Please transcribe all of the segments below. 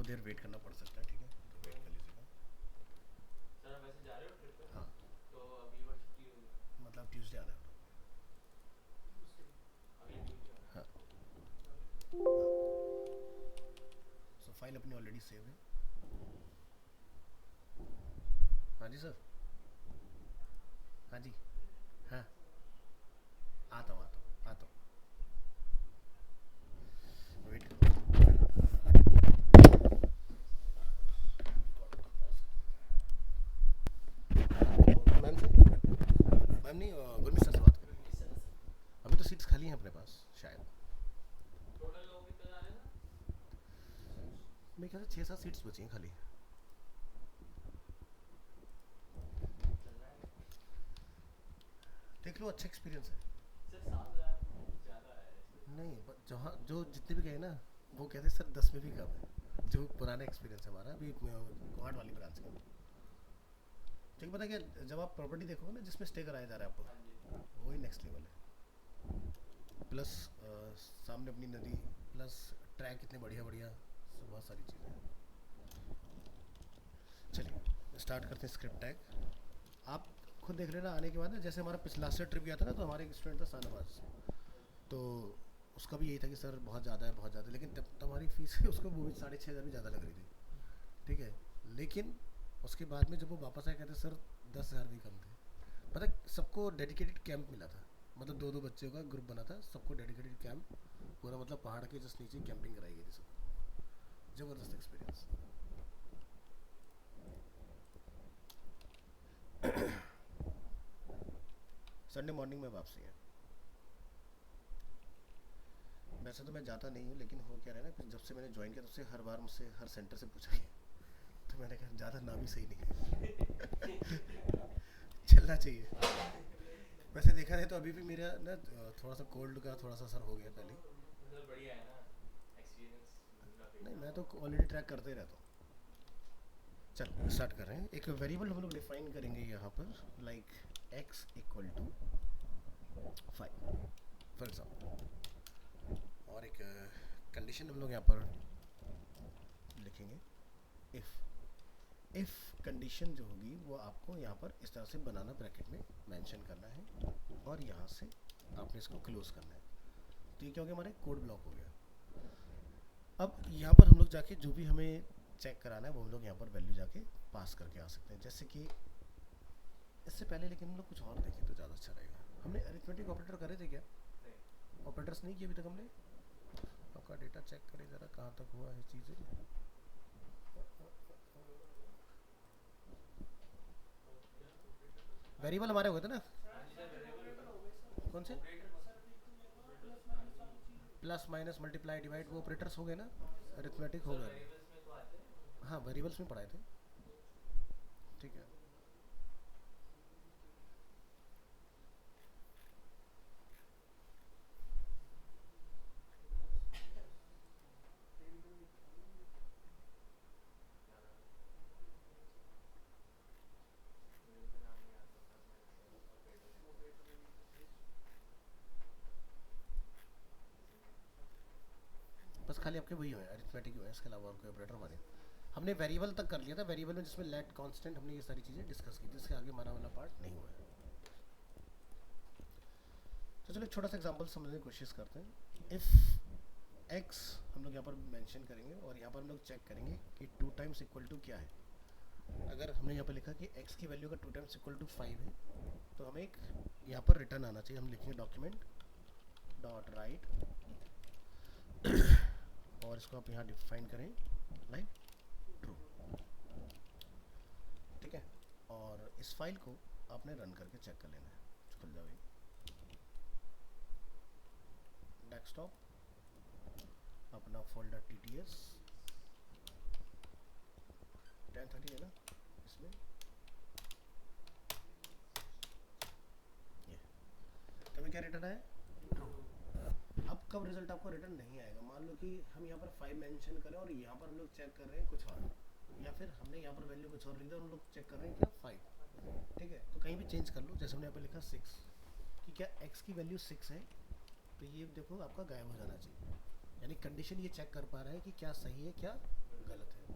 देर wait करना पड़ सकता है, ठीक है, तो वेट कर लीजिएगा। सर आप वैसे जा रहे हो ट्रिप पे? हाँ, तो अगली बार छुट्टी होगी? मतलब ट्यूसडे आना है। अगले ट्यूसडे? हाँ हाँ। सो फाइल अपनी ऑलरेडी सेव है। हाँ जी सर। हाँ जी। हाँ, आता हूँ आता हूँ आता हूँ, वेट करो। मैम से, मैम नहीं, गुरमीत सर से बात करें। अभी तो सीट्स खाली हैं अपने पास शायद। टोटल लोग कितने जा रहे हैं मेरे ख्याल से 6-7 सीट्स बची हैं खाली। सर? चलना है? देख लो, अच्छा एक्सपीरियंस है। सर 7,000 ज़्यादा है इसमें। नहीं, जहाँ जो जितने भी गए ना, वो कहते सर 10 में भी कम है। जो पुराना एक्सपीरियंस है हमारा अभी गुवाहाट वाली ब्रांच का। ठीक, पता क्या, जब आप प्रॉपर्टी देखोगे ना जिसमें स्टे कराया जा रहा है हाँ जी। आपको, वही नेक्स्ट लेवल है। प्लस सामने अपनी नदी, प्लस ट्रैक इतने बढ़िया बढ़िया, बहुत सारी चीज़ें हैं। चलिए स्टार्ट करते हैं स्क्रिप्ट टैग। आप खुद देख लेना आने के बाद ना, जैसे हमारा पिछला लास्ट ट्रिप गया था ना, तो हमारे एक स्टूडेंट था शाहनवाज, तो उसका भी यही था कि सर बहुत ज़्यादा है बहुत ज़्यादा है, लेकिन तब हमारी फीस उसको वो भी 6,500 भी ज़्यादा लग रही थी, ठीक है। लेकिन उसके बाद में जब वो वापस आए, कहते सर 10,000 भी कम थे। पता है, सबको डेडिकेटेड कैंप मिला था, मतलब 2-2 बच्चों का ग्रुप बना था, सबको डेडिकेटेड कैंप पूरा, मतलब पहाड़ के जस्ट नीचे कैंपिंग कराई गई थी सबको। ज़बरदस्त एक्सपीरियंस। संडे मॉर्निंग में वापसी है। वैसे तो मैं जाता नहीं हूँ, लेकिन हो क्या रहा है ना, जब से मैंने ज्वाइन किया तब से हर बार मुझसे हर सेंटर से पूछा गया, तो मैंने कहा ज़्यादा ना भी सही नहीं है। चलना चाहिए। वैसे देखा जाए तो अभी भी मेरा ना थोड़ा सा कोल्ड का थोड़ा सा असर हो गया पहले। सर बढ़िया है ना एक्सपीरियंस काफ़ी। नहीं, मैं तो ऑलरेडी ट्रैक करते ही रहता हूँ। चल स्टार्ट कर रहे हैं। एक वेरिएबल हम लोग डिफाइन करेंगे यहाँ पर, like x equal to 5 for example, और एक कंडीशन हम लोग यहाँ पर लिखेंगे, इफ़ कंडीशन जो होगी वो आपको यहाँ पर इस तरह से बनाना, ब्रैकेट में मेंशन करना है, और यहाँ से आपने इसको क्लोज करना है। तो ये क्या हो गया, हमारा कोड ब्लॉक हो गया। अब यहाँ पर हम लोग जाके जो भी हमें चेक कराना है वो हम लोग यहाँ पर वैल्यू जाके पास करके आ सकते हैं। जैसे कि इससे पहले लेकिन हम लोग कुछ और देखें तो ज़्यादा अच्छा रहेगा। हमने अरिथमेटिक ऑपरेटर करे थे क्या? ऑपरेटर्स नहीं किए अभी तक हमने। आपका डेटा चेक करें ज़रा कहाँ तक हुआ है चीज़ें। वेरिएबल हमारे हो गए थे ना, हाँ जी सर वेरिएबल कौन से? प्लस माइनस मल्टीप्लाई डिवाइड, वो ऑपरेटर्स हो गए ना, अरिथमेटिक हो सर गए। वेरिएबल्स में तो आते हैं। हाँ, वेरिएबल्स में पढ़ाए थे, ठीक है। वेरिएबल का नाम नहीं आता प्लस माइनस ऑपरेटर है। बस खाली आपके वही हुए अरिथमेटिक हुए, इसके अलावा और कोई ऑपरेटर हमारे। हमने वेरिएबल तक कर लिया था, वेरिएबल में जिसमें लेट कांस्टेंट, हमने ये सारी चीज़ें डिस्कस की थी, इसके आगे हमारा वाला पार्ट नहीं हुआ है। तो चलो एक छोटा सा एग्जांपल समझने की कोशिश करते हैं। इफ़ एक्स हम लोग यहाँ पर मेंशन करेंगे, और यहाँ पर हम लोग चेक करेंगे कि 2 टाइम्स इक्वल टू क्या है। अगर हमने यहाँ पर लिखा कि x की वैल्यू का 2 टाइम्स इक्वल टू 5 है, तो हमें एक यहाँ पर रिटर्न आना चाहिए। हम लिखेंगे डॉक्यूमेंट डॉट राइट, और इसको आप यहाँ डिफाइन करें लाइक ट्रू, ठीक है। और इस फाइल को आपने रन करके चेक कर लेना है, खुल जाएगी डेस्कटॉप, अपना फोल्डर TTS 1030 है ना इसमें, ये तो हमें क्या रिटर्न आया, ट्रू। अब कब रिजल्ट आपको रिटर्न नहीं आएगा, मान लो कि हम यहाँ पर 5 मेंशन करें और यहाँ पर हम लोग चेक कर रहे हैं कुछ और, या फिर हमने यहाँ पर वैल्यू कुछ और लिख दिया और हम लोग चेक कर रहे हैं क्या 5, ठीक है। तो कहीं भी चेंज कर लो, जैसे हमने यहाँ पर लिखा 6, कि क्या x की वैल्यू 6 है, तो ये देखो आपका गायब हो जाना चाहिए। यानी कंडीशन ये चेक कर पा रहा है कि क्या सही है क्या गलत है।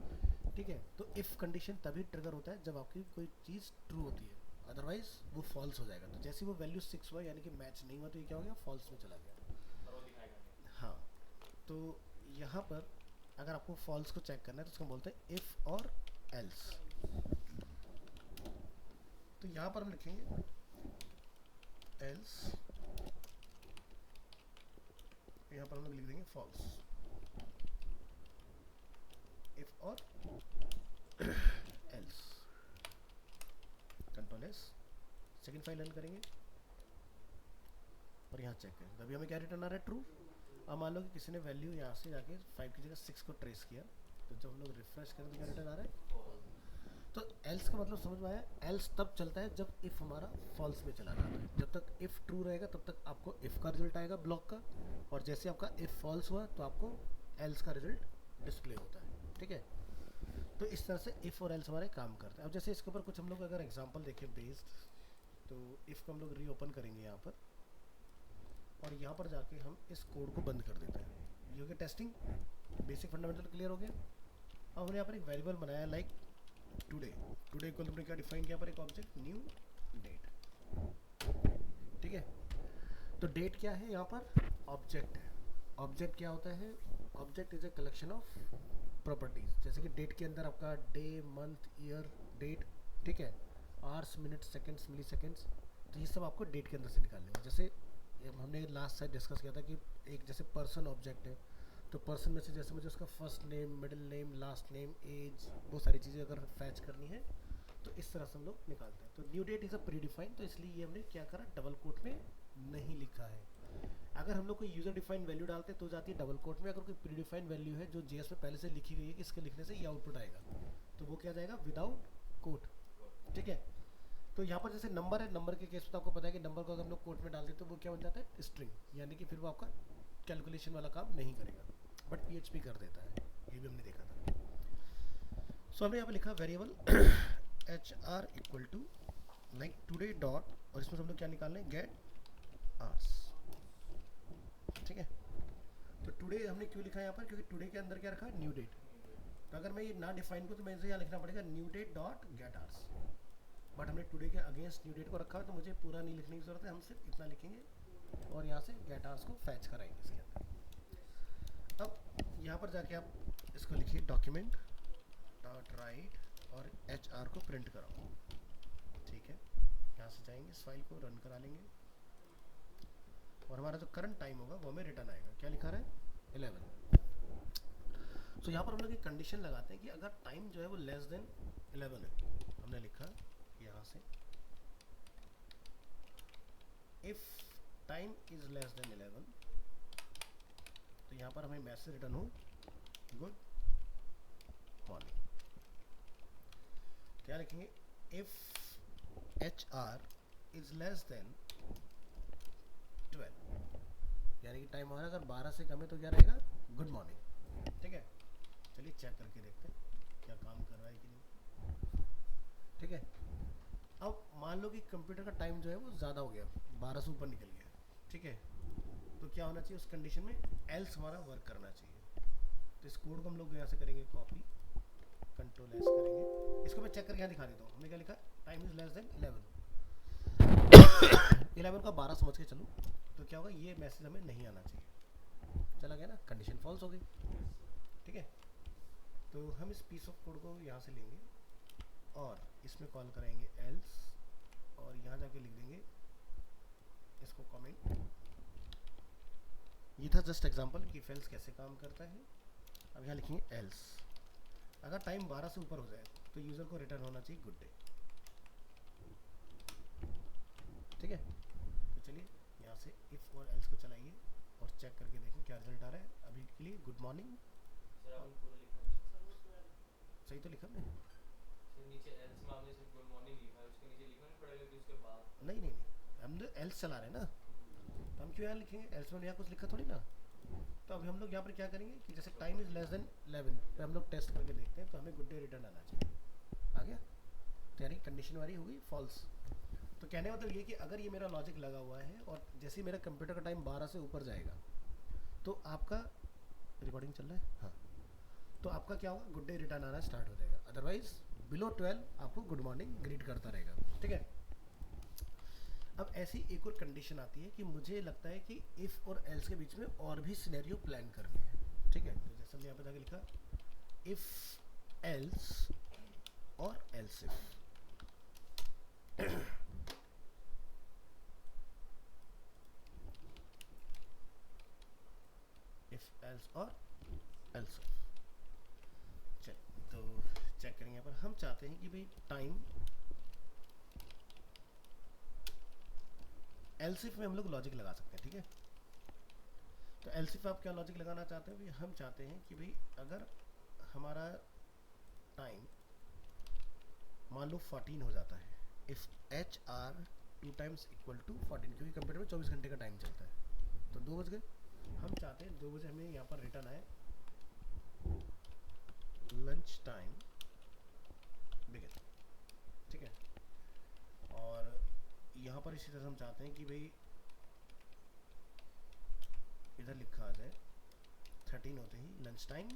ठीक है। तो इफ़ कंडीशन तभी ट्रिगर होता है जब आपकी कोई चीज़ ट्रू होती है, अदरवाइज वो फॉल्स हो जाएगा। तो जैसे वो वैल्यू 6 हुआ यानी कि मैच नहीं हुआ, तो ये क्या हो गया, फॉल्स में चला गया। और वो दिखाएगा नहीं। हाँ, तो यहाँ पर अगर आपको फॉल्स को चेक करना है तो उसको बोलते हैं इफ़ और एल्स। तो यहाँ पर हम लिखेंगे एल्स, यहाँ पर हम लोग लिख देंगे फॉल्स, इफ और else. Control S, second file run करेंगे और यहाँ चेक करें, तभी हमें क्या रिटर्न आ रहा है, ट्रू। अब मान लो कि किसी ने वैल्यू यहाँ से जाके 5 की जगह 6 को ट्रेस किया, तो जब हम लोग रिफ्रेश करें तो क्या रिटर्न आ रहा है। तो एल्स का मतलब समझ में आया, एल्स तब चलता है जब इफ़ हमारा फॉल्स में चला जाता है। जब तक इफ़ ट्रू रहेगा तब तक आपको इफ़ का रिजल्ट आएगा ब्लॉक का, और जैसे आपका इफ़ फॉल्स हुआ तो आपको एल्स का रिजल्ट डिस्प्ले होता है, ठीक है। तो इस तरह से इफ़ और एल्स हमारे काम करते हैं। अब जैसे इसके ऊपर कुछ हम लोग अगर एग्जांपल देखें बेस्ड, तो इफ़ को हम लोग रीओपन करेंगे यहाँ पर, और यहाँ पर जाके हम इस कोड को बंद कर देते हैं। ये हो गया टेस्टिंग, बेसिक फंडामेंटल क्लियर हो गया। अब हमने यहाँ पर एक वेरिएबल बनाया लाइक टुडे। टुडे को तुमने क्या डिफाइन किया पर एक ऑब्जेक्ट न्यू डेट, ठीक है। तो डेट क्या है, यहाँ पर ऑब्जेक्ट है। ऑब्जेक्ट क्या होता है, object is a collection of properties. जैसे कि डेट के अंदर आपका डे, मंथ, ईयर, डेट, ठीक है, आवर्स, मिनट, सेकंड्स, मिली सेकंड्स, तो ये सब आपको डेट के अंदर से निकालने हैं। जैसे हमने लास्ट साइड डिस्कस किया था कि एक जैसे पर्सन ऑब्जेक्ट है, तो पर्सन में से जैसे मुझे उसका first name, middle name, last name, age, वो सारी चीज़ें अगर फैच करनी है तो इस तरह से हम लोग निकालते हैं। तो new that is a predefined, तो इसलिए ये हमने क्या करा, डबल कोट में नहीं लिखा है। अगर हम लोग कोई यूज़र डिफाइंड वैल्यू डालते हैं तो जाती है डबल कोट में। अगर कोई प्रीडिफाइंड वैल्यू है जो जेएस में पहले से लिखी गई है कि इसके लिखने से ये आउटपुट आएगा, तो वो क्या जाएगा, विदाउट कोट, ठीक है। तो यहाँ पर जैसे नंबर है, नंबर के केस में तो आपको पता है कि नंबर को अगर हम लोग कोट में डाल देते तो वो क्या बन जाता है, स्ट्रिंग, यानी कि फिर वो आपका कैलकुलेशन वाला काम नहीं करेगा, बट पीएचपी कर देता है। ये भी हमने देखा था। सो हमने यहाँ पे लिखा variable h r equal to like today dot, और इसमें हम लोग क्या निकाल रहे हैं, गेट आवर्स, ठीक है। तो टुडे हमने क्यों लिखा है यहाँ पर, क्योंकि टुडे के अंदर क्या रखा है, न्यू डेट। तो अगर मैं ये ना डिफाइन करूँ तो मैं इसे यहाँ लिखना पड़ेगा new date dot get hours, but हमने टुडे के अगेंस्ट न्यू डेट को रखा है तो मुझे पूरा नहीं लिखने की जरूरत है, हम सिर्फ इतना लिखेंगे और यहाँ से गेट आवर्स को फैच कराएंगे इसके अंदर। अब यहाँ पर जाके आप इसको लिखिए डॉक्यूमेंट डॉट राइट और एच आर को प्रिंट कराओ, ठीक है। यहाँ से जाएंगे, इस फाइल को रन करा लेंगे और हमारा जो करंट टाइम होगा वो हमें रिटर्न आएगा। क्या लिखा रहा है, 11। तो यहाँ पर हम लोग एक कंडीशन लगाते हैं कि अगर टाइम जो है वो लेस देन 11 है, हमने लिखा यहाँ से if time is less than 11, तो यहाँ पर हमें मैसेज रिटर्न हो गुड मॉर्निंग। क्या लिखेंगे, if h are is less than 12, यानी कि टाइम हमारा अगर 12 से कम है तो क्या रहेगा, गुड मॉर्निंग, ठीक है। चलिए चेक करके देखते हैं क्या काम कर रहा है कि नहीं, ठीक है। अब मान लो कि कंप्यूटर का टाइम जो है वो ज़्यादा हो गया, 12 से ऊपर निकल गया, ठीक है। तो क्या होना चाहिए उस कंडीशन में, एल्स हमारा वर्क करना चाहिए। तो इस कोड को हम लोग यहाँ से करेंगे कॉपी, कंट्रोल एस करेंगे, इसको मैं चेक करके यहाँ दिखा देता हूँ। हमने क्या लिखा, टाइम इज लेस देन 11 का 12 समझ के चलो, तो क्या होगा, ये मैसेज हमें नहीं आना चाहिए। चला गया ना, कंडीशन फॉल्स हो गई, ठीक है। तो हम इस पीस ऑफ कोड को यहाँ से लेंगे और इसमें कॉल कराएंगे एल्स, और यहाँ जाके लिख देंगे इसको कमेंट। ये था जस्ट एग्जांपल कि एल्स कैसे काम करता है। अब यहाँ लिखेंगे एल्स, अगर टाइम 12 से ऊपर हो जाए तो यूज़र को रिटर्न होना चाहिए गुड डे, ठीक है। तो चलिए यहाँ से इफ़ और एल्स को चलाइए और चेक करके देखें क्या रिजल्ट आ रहा है। अभी के लिए गुड मॉर्निंग, सर आपने पूरा लिखा नहीं। सही तो लिखा हमने, सर नीचे एल्स में आपने सिर्फ गुड मॉर्निंग लिखा है, उसके नीचे लिखना नहीं पड़ेगा कि उसके बाद। नहीं नहीं नहीं, हम तो एल्स चला रहे हैं ना, तो हम क्यों यहाँ लिखेंगे, एल्स में यहाँ कुछ लिखा थोड़ी ना। तो अभी हम लोग यहाँ पर क्या करेंगे कि जैसे टाइम इज़ लेस देन 11 पे हम लोग टेस्ट करके देखते हैं, तो हमें गुड डे रिटर्न आना चाहिए, आ गया। तो यानी कंडीशन वाली हो गई फॉल्स। तो कहने का मतलब ये कि अगर ये मेरा लॉजिक लगा हुआ है और जैसे ही मेरा कंप्यूटर का टाइम 12 से ऊपर जाएगा तो आपका रिकॉर्डिंग चल रहा है, हाँ, तो आपका क्या होगा, गुड डे रिटर्न आना स्टार्ट हो जाएगा। अदरवाइज बिलो 12 आपको गुड मॉर्निंग ग्रीट करता रहेगा, ठीक है। अब ऐसी एक और कंडीशन आती है कि मुझे लगता है कि इफ़ और एल्स के बीच में और भी सिनेरियो प्लान करने हैं, ठीक है। तो जैसे हमने यहाँ पे जाके लिखा इफ़ एल्स और एल्स इफ एल्स और एल्स चेक। तो चेक करेंगे यहाँ पर, हम चाहते हैं कि भाई टाइम एल्सिफ में हम लोग लॉजिक लगा सकते हैं, ठीक है। तो एल्सिफ आप क्या लॉजिक लगाना चाहते हैं भाई, हम चाहते हैं कि भाई अगर हमारा टाइम मान लो 14 हो जाता है, if h r 2 times equal to 14, क्योंकि कंप्यूटर में 24 घंटे का टाइम चलता है। तो 2 बज गए, हम चाहते हैं 2 बजे हमें यहाँ पर रिटर्न आए लंच टाइम बिगिन, ठीक है। और यहाँ पर इसी तरह हम चाहते हैं कि भाई इधर लिखा आ जाए 13 होते ही लंच टाइम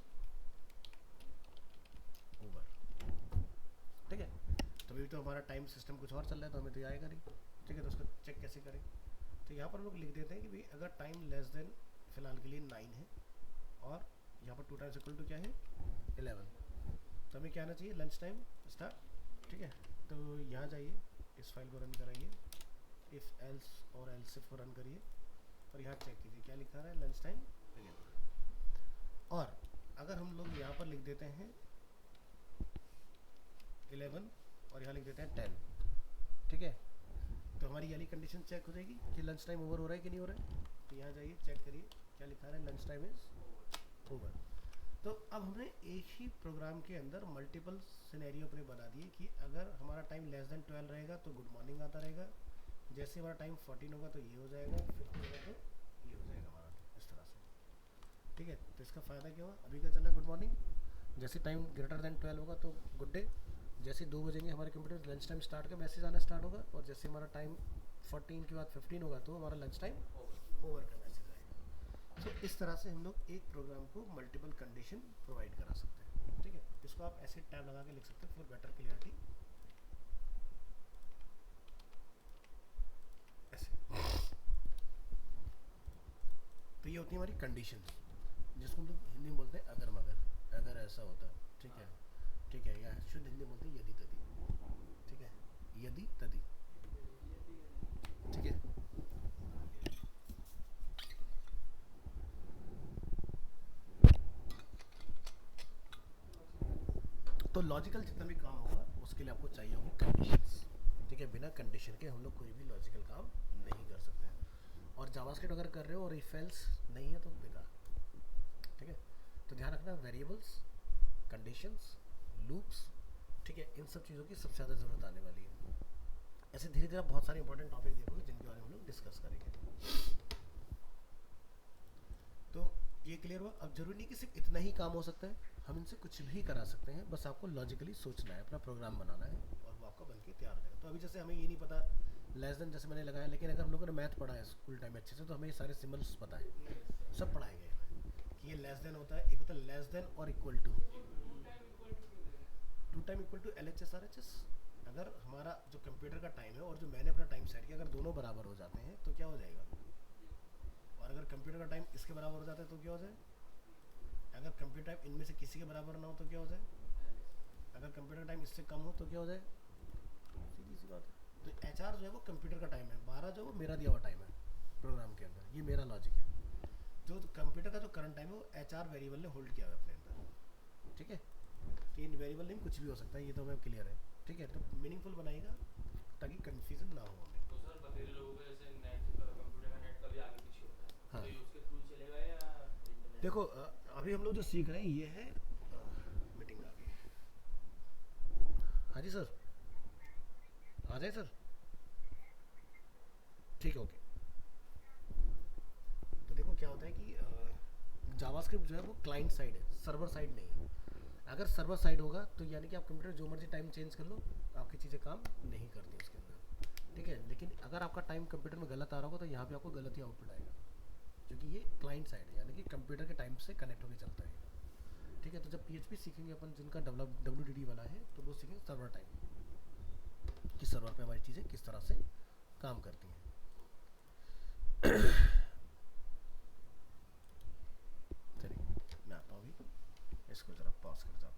ओवर, ठीक है। तो अभी तो हमारा टाइम सिस्टम कुछ और चल रहा है, तो हमें तो ये आएगा नहीं, ठीक है। तो उसको चेक कैसे करें, तो यहाँ पर हम लोग लिख देते हैं कि भाई अगर टाइम लेस देन फिलहाल के लिए 9 है और यहाँ पर 2 टाइम्स इक्वल टू क्या है 11, तो हमें क्या आना चाहिए लंच टाइम स्टार्ट, ठीक है। तो यहाँ जाइए, इस फाइल को रन कराइए, इफ़ एल्स और एल्सिफ को रन करिए और यहाँ चेक कीजिए क्या लिखा रहा है लंच टाइम बिगिन। और अगर हम लोग यहाँ पर लिख देते हैं 11 और यहाँ लिख देते हैं 10, ठीक है, तो हमारी वाली कंडीशन चेक हो जाएगी कि लंच टाइम ओवर हो रहा है कि नहीं हो रहा है। तो यहाँ जाइए चेक करिए क्या लिखा रहा है लंच टाइम इज ओवर। तो अब हमने एक ही प्रोग्राम के अंदर मल्टीपल सिनेरियो अपने बना दिए कि अगर हमारा टाइम लेस देन 12 रहेगा तो गुड मॉर्निंग आता रहेगा, जैसे हमारा टाइम 14 होगा तो ये हो जाएगा, 15 होगा तो ये हो जाएगा हमारा, इस तरह से, ठीक है। तो इसका फ़ायदा क्या हुआ, अभी क्या चल रहा है गुड मॉर्निंग, जैसे टाइम ग्रेटर देन 12 होगा तो गुड डे, जैसे 2 बजेंगे हमारे कंप्यूटर लंच टाइम स्टार्ट का मैसेज आना स्टार्ट होगा, और जैसे हमारा टाइम 14 के बाद 15 होगा तो हमारा लंच टाइम ओवर का मैसेज आएगा। तो इस तरह से हम लोग एक प्रोग्राम को मल्टीपल कंडीशन प्रोवाइड करा सकते हैं, ठीक है। इसको आप ऐसे टैब लगा के लिख सकते हैं फॉर बेटर क्लियरिटी, ऐसे। तो ये होती है हमारी कंडीशन, जिसको हम लोग हिंदी में बोलते हैं अगर मगर, अगर ऐसा होता, ठीक है, ठीक है, या शुद्ध हिंदी में बोलते हैं यदि तदी, ठीक है, यदि तदी, ठीक है। तो लॉजिकल जितना भी काम होगा उसके लिए आपको चाहिए होगी कंडीशंस, ठीक है। बिना कंडीशन के हम लोग कोई भी लॉजिकल काम नहीं कर सकते हैं। और जावास्क्रिप्ट अगर कर रहे हो और इफ एल्स नहीं है तो बेकार, ठीक है। तो ध्यान रखना वेरिएबल्स, कंडीशंस, लूप्स, ठीक है, इन सब चीज़ों की सबसे ज़्यादा ज़रूरत आने वाली है। ऐसे धीरे धीरे आप बहुत सारे इंपॉर्टेंट टॉपिक देखोगे जिनके बारे में हम लोग डिस्कस करेंगे। तो ये क्लियर हुआ। अब जरूरी नहीं कि सिर्फ इतना ही काम हो सकता है, हम इनसे कुछ भी करा सकते हैं, बस आपको लॉजिकली सोचना है, अपना प्रोग्राम बनाना है और वो आपका बन के तैयार हो जाएगा। तो अभी जैसे हमें ये नहीं पता लेस देन जैसे मैंने लगाया, लेकिन अगर हम लोगों ने मैथ पढ़ा है स्कूल टाइम में अच्छे से तो हमें ये सारे सिम्बल्स पता है, सब पढ़ाए गए हैं कि ये लेस देन होता है, एक होता है लेस देन और equal to, two time equal to L H S R H S. अगर हमारा जो कंप्यूटर का टाइम है और जो मैंने अपना टाइम सेट किया अगर दोनों बराबर हो जाते हैं तो क्या हो जाएगा, और अगर कंप्यूटर का टाइम इसके बराबर हो जाता है तो क्या हो जाए, अगर कंप्यूटर टाइम इनमें से किसी के बराबर ना हो तो क्या हो जाए, अगर कंप्यूटर टाइम इससे कम हो तो क्या हो जाए, सीधी सी बात है। तो एच आर जो है वो कंप्यूटर का टाइम है, 12 जो वो मेरा दिया हुआ टाइम है प्रोग्राम के अंदर, ये मेरा लॉजिक है। जो कंप्यूटर का जो करंट टाइम है वो एच आर वेरिएबल ने होल्ड किया हुआ है अपने अंदर, ठीक है। तो ये वेरिएबल नेम कुछ भी हो सकता है, ये तो हमें क्लियर है, ठीक है। तो मीनिंगफुल बनाएगा ताकि कन्फ्यूजन ना हो हमें। तो सर बतेरे लोगों का जैसे नेट कंप्यूटर का नेट कभी आगे पीछे होता है, हाँ तो ये उसके थ्रू चलेगा या इंटरनेट? देखो अभी हम लोग जो सीख रहे हैं ये है मीटिंग आ गई, हाँ जी सर आ जाए सर, ठीक है ओके। तो देखो क्या होता है कि जावास्क्रिप्ट जो है वो क्लाइंट साइड है, सर्वर साइड नहीं है। अगर सर्वर साइड होगा तो यानी कि आप कंप्यूटर जो मर्जी टाइम चेंज कर लो, आपकी चीज़ें काम नहीं करती उसके अंदर, ठीक है। लेकिन अगर आपका टाइम कंप्यूटर में गलत आ रहा होगा तो यहाँ पे आपको गलत ही आउटपुट आएगा, क्योंकि ये क्लाइंट साइड है, यानी कि कंप्यूटर के टाइम से कनेक्ट होकर चलता है, ठीक है, तो जब PHP सीखेंगे अपन जिनका WDD वाला है तो वो सीखेंगे सर्वर टाइम, कि सर्वर पे हमारी चीज़ें किस तरह से काम करती हैं। चलिए मैं आता हूँ अभी, इसको ज़रा पॉज कर जाता हूँ।